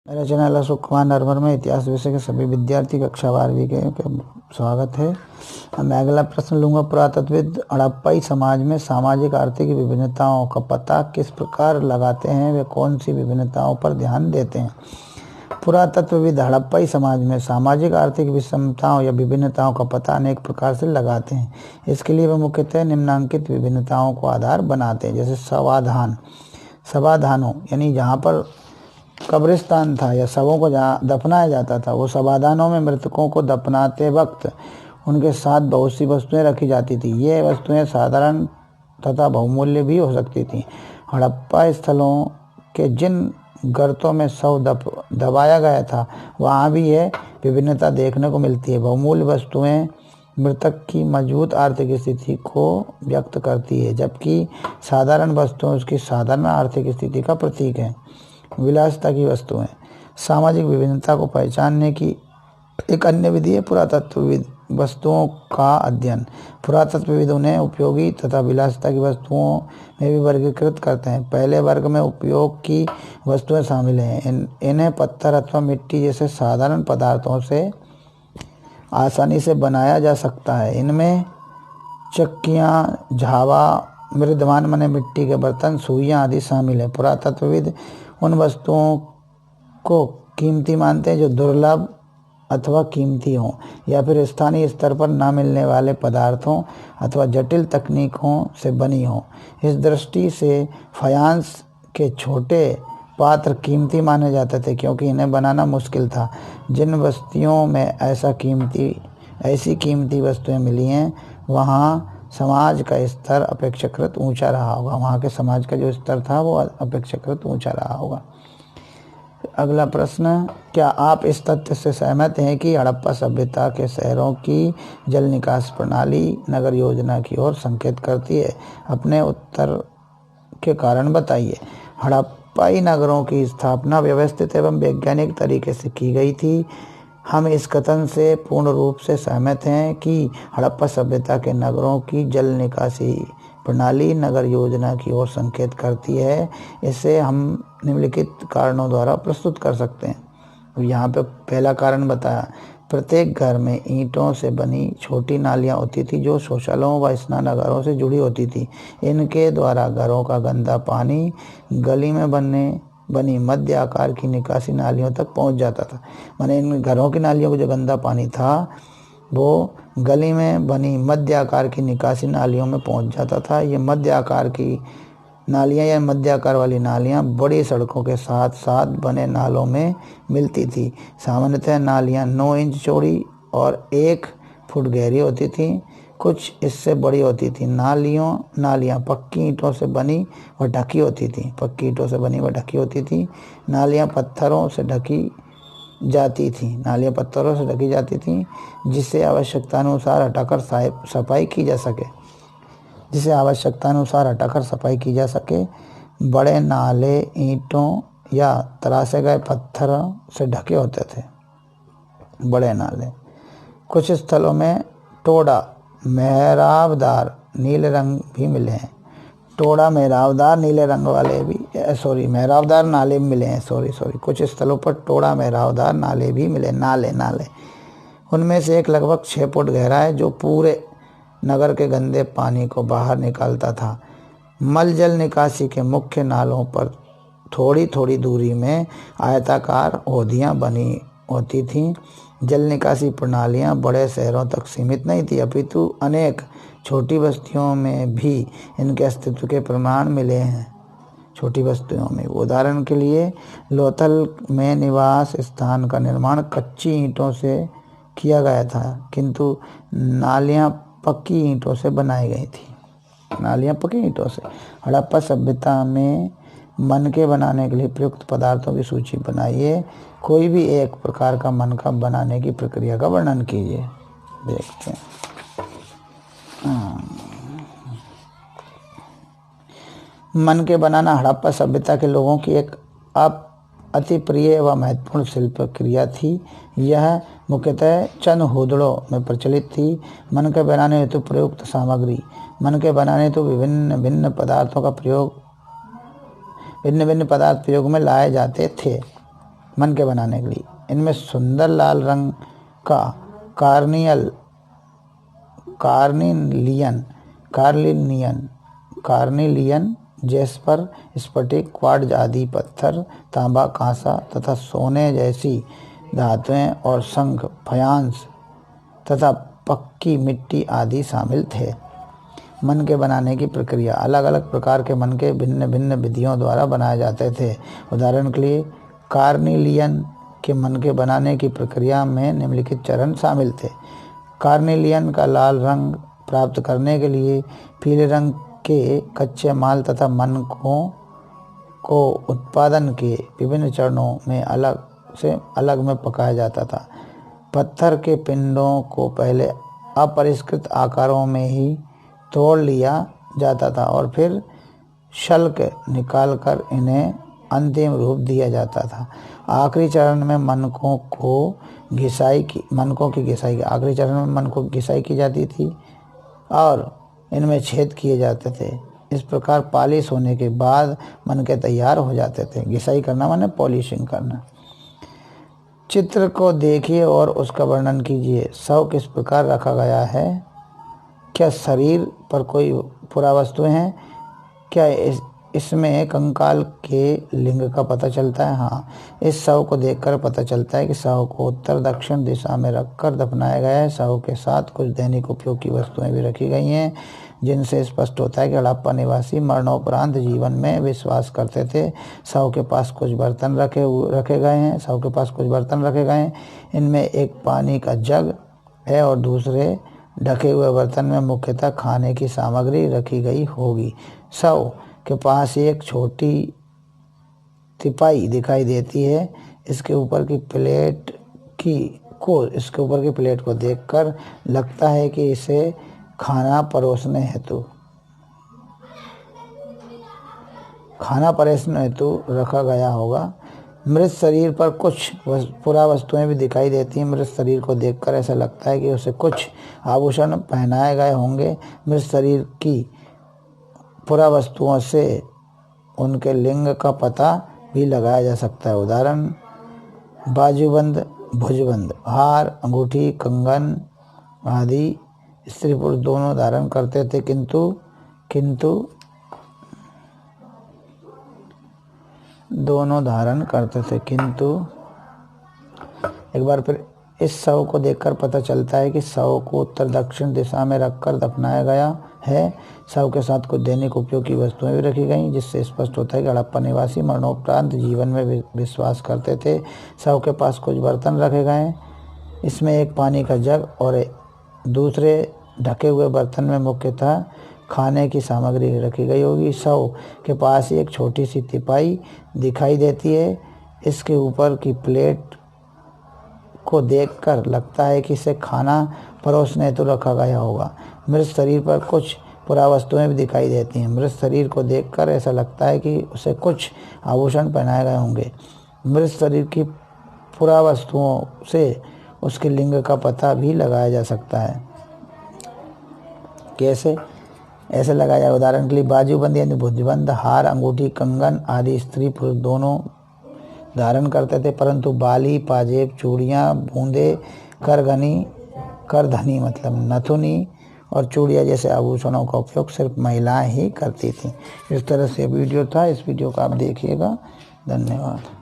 रचना अशोक कुमार नरवर में इतिहास विषय के सभी विद्यार्थी कक्षा 12वीं के स्वागत है। मैं अगला प्रश्न लूंगा। पुरातत्वविद हड़प्पाई समाज में सामाजिक आर्थिक विभिन्नताओं का पता किस प्रकार लगाते हैं, वे कौन सी विभिन्नताओं पर ध्यान देते हैं? पुरातत्वविद हड़प्पाई समाज में सामाजिक आर्थिक विषमताओं या विभिन्नताओं का पता अनेक प्रकार से लगाते हैं। इसके लिए वे मुख्यतः निम्नलिखित विभिन्नताओं को आधार बनाते हैं, जैसे समाधानों यानी जहाँ पर कब्रिस्तान था या शवों को जहाँ दफनाया जाता था, वो समाधानों में मृतकों को दफनाते वक्त उनके साथ बहुत सी वस्तुएं रखी जाती थी। ये वस्तुएं साधारण तथा बहुमूल्य भी हो सकती थी। हड़प्पा स्थलों के जिन गर्तों में शव दबाया गया था, वहाँ भी यह विभिन्नता देखने को मिलती है। बहुमूल्य वस्तुएं मृतक की मजबूत आर्थिक स्थिति को व्यक्त करती है, जबकि साधारण वस्तुएं उसकी साधारण आर्थिक स्थिति का प्रतीक है। विलासिता की वस्तुएं सामाजिक विभिन्नता को पहचानने की एक अन्य विधि है पुरातत्वविद वस्तुओं का अध्ययन। पुरातत्वविद उन्हें उपयोगी तथा विलासिता की वस्तुओं में भी वर्गीकृत करते हैं। पहले वर्ग में उपयोग की वस्तुएं शामिल हैं। इन्हें पत्थर अथवा मिट्टी जैसे साधारण पदार्थों से आसानी से बनाया जा सकता है। इनमें चक्कियाँ, झावा, मृदमान माने मिट्टी के बर्तन, सुइयाँ आदि शामिल है। पुरातत्वविद उन वस्तुओं को कीमती मानते हैं जो दुर्लभ अथवा कीमती हों, या फिर स्थानीय स्तर पर न मिलने वाले पदार्थों अथवा जटिल तकनीकों से बनी हों। इस दृष्टि से फायांस के छोटे पात्र कीमती माने जाते थे, क्योंकि इन्हें बनाना मुश्किल था। जिन बस्तियों में ऐसी कीमती वस्तुएं मिली हैं, वहाँ समाज का स्तर अपेक्षाकृत ऊंचा रहा होगा। वहाँ के समाज का जो स्तर था वो अपेक्षाकृत ऊंचा रहा होगा। अगला प्रश्न, क्या आप इस तथ्य से सहमत हैं कि हड़प्पा सभ्यता के शहरों की जल निकास प्रणाली नगर योजना की ओर संकेत करती है? अपने उत्तर के कारण बताइए। हड़प्पाई नगरों की स्थापना व्यवस्थित एवं वैज्ञानिक तरीके से की गई थी। हम इस कथन से पूर्ण रूप से सहमत हैं कि हड़प्पा सभ्यता के नगरों की जल निकासी प्रणाली नगर योजना की ओर संकेत करती है। इसे हम निम्नलिखित कारणों द्वारा प्रस्तुत कर सकते हैं। यहाँ पे पहला कारण बताया, प्रत्येक घर में ईंटों से बनी छोटी नालियाँ होती थी जो शौचालयों व स्नानागारों से जुड़ी होती थी। इनके द्वारा घरों का गंदा पानी गली में बनी मध्य आकार की निकासी नालियों तक पहुंच जाता था। माने इन घरों की नालियों का जो गंदा पानी था वो गली में बनी मध्य आकार की निकासी नालियों में पहुंच जाता था। ये मध्य आकार की नालियाँ या मध्य आकार वाली नालियाँ बड़ी सड़कों के साथ साथ बने नालों में मिलती थी। सामान्यतः नालियाँ 9 इंच चौड़ी और 1 फुट गहरी होती थीं, कुछ इससे बड़ी होती थी। नालियाँ पक्की ईंटों से बनी व ढकी होती थी। नालियाँ पत्थरों से ढकी जाती थीं, जिसे आवश्यकतानुसार हटाकर सफाई की जा सके। बड़े नाले ईंटों या तरासे गए पत्थरों से ढके होते थे। बड़े नाले कुछ स्थलों में टोड़ा मेहराबदार नीले रंग भी मिले हैं। मेहराबदार नाले मिले हैं। कुछ स्थलों पर टोड़ा मेहराबदार नाले भी मिले। नाले उनमें से एक लगभग 6 फुट गहरा है, जो पूरे नगर के गंदे पानी को बाहर निकालता था। मल जल निकासी के मुख्य नालों पर थोड़ी थोड़ी दूरी में आयताकार होदियाँ बनी होती थीं। जल निकासी प्रणालियाँ बड़े शहरों तक सीमित नहीं थी, अपितु अनेक छोटी बस्तियों में भी इनके अस्तित्व के प्रमाण मिले हैं। छोटी बस्तियों में उदाहरण के लिए लोथल में निवास स्थान का निर्माण कच्ची ईंटों से किया गया था, किंतु नालियाँ पक्की ईंटों से बनाई गई थी। हड़प्पा सभ्यता में मनके बनाने के लिए प्रयुक्त पदार्थों की सूची बनाइए। कोई भी एक प्रकार का मनका बनाने की प्रक्रिया का वर्णन कीजिए। देखते हैं। मनके बनाना हड़प्पा सभ्यता के लोगों की एक अति प्रिय व महत्वपूर्ण शिल्प क्रिया थी। यह मुख्यतः चंद होदड़ों में प्रचलित थी। मनके बनाने हेतु प्रयुक्त सामग्री। मनके बनाने हेतु भिन्न पदार्थ प्रयोग में लाए जाते थे। मन के बनाने के लिए। इनमें सुंदर लाल रंग का कार्निलियन, जेस्पर, स्फटिक, क्वार्ट्ज आदि पत्थर, तांबा, कांसा तथा सोने जैसी धातुएं और शंख, फयांस तथा पक्की मिट्टी आदि शामिल थे। मन के बनाने की प्रक्रिया। अलग अलग प्रकार के मन के भिन्न भिन्न विधियों द्वारा बनाए जाते थे। उदाहरण के लिए कार्निलियन के मन के बनाने की प्रक्रिया में निम्नलिखित चरण शामिल थे। कार्निलियन का लाल रंग प्राप्त करने के लिए पीले रंग के कच्चे माल तथा मनकों को उत्पादन के विभिन्न चरणों में अलग में पकाया जाता था। पत्थर के पिंडों को पहले अपरिष्कृत आकारों में ही तोड़ लिया जाता था और फिर शल्क निकालकर इन्हें अंतिम रूप दिया जाता था। आखिरी चरण में मनकों की घिसाई की जाती थी और इनमें छेद किए जाते थे। इस प्रकार पॉलिश होने के बाद मनके तैयार हो जाते थे। घिसाई करना माने पॉलिशिंग करना। चित्र को देखिए और उसका वर्णन कीजिए। शव किस प्रकार रखा गया है? क्या शरीर पर कोई पुरावस्तुएं हैं? क्या इसमें कंकाल के लिंग का पता चलता है? हाँ, इस शव को देखकर पता चलता है कि शव को उत्तर दक्षिण दिशा में रखकर दफनाया गया है। शव के साथ कुछ दैनिक उपयोग की वस्तुएं भी रखी गई हैं, जिनसे स्पष्ट होता है कि हड़प्पा निवासी मरणोपरांत जीवन में विश्वास करते थे। शव के पास कुछ बर्तन रखे गए हैं। इनमें एक पानी का जग है और दूसरे ढके हुए बर्तन में मुख्यतः खाने की सामग्री रखी गई होगी। शव के पास एक छोटी तिपाई दिखाई देती है। इसके ऊपर की प्लेट को देखकर लगता है कि इसे खाना परोसने हेतु रखा गया होगा। मृत शरीर पर कुछ पुरावस्तुएं भी दिखाई देती हैं। मृत शरीर को देखकर ऐसा लगता है कि उसे कुछ आभूषण पहनाए गए होंगे। मृत शरीर की पुरावस्तुओं से उनके लिंग का पता भी लगाया जा सकता है। उदाहरण बाजूबंद, भुजबंद, हार, अंगूठी, कंगन आदि स्त्री पुरुष दोनों धारण करते थे, किंतु एक बार फिर इस शव को देखकर पता चलता है कि शव को उत्तर दक्षिण दिशा में रखकर दफनाया गया है। शव के साथ कुछ दैनिक उपयोग की वस्तुएं भी रखी गई, जिससे स्पष्ट होता है कि हड़प्पा निवासी मरणोपरांत जीवन में विश्वास करते थे। शव के पास कुछ बर्तन रखे गए, इसमें एक पानी का जग और दूसरे ढके हुए बर्तन में मुख्यतः खाने की सामग्री रखी गई होगी। शव के पास एक छोटी सी तिपाई दिखाई देती है। इसके ऊपर की प्लेट को देखकर लगता है कि इसे खाना परोसने हेतु रखा गया होगा। मृत शरीर पर कुछ पुरावस्तुएं भी दिखाई देती हैं। मृत शरीर को देखकर ऐसा लगता है कि उसे कुछ आभूषण पहनाए गए होंगे। मृत शरीर की पुरावस्तुओं से उसके लिंग का पता भी लगाया जा सकता है। कैसे? ऐसे लगाया जाए। उदाहरण के लिए बाजूबंद यानी भुजबंद, हार, अंगूठी, कंगन आदि स्त्री पुरुष दोनों धारण करते थे, परंतु बाली, पाजेब, चूड़ियाँ, बूंदे, करधनी मतलब नथुनी और चूड़िया जैसे आभूषणों का उपयोग सिर्फ महिलाएं ही करती थीं। इस तरह से वीडियो था। इस वीडियो को आप देखिएगा। धन्यवाद।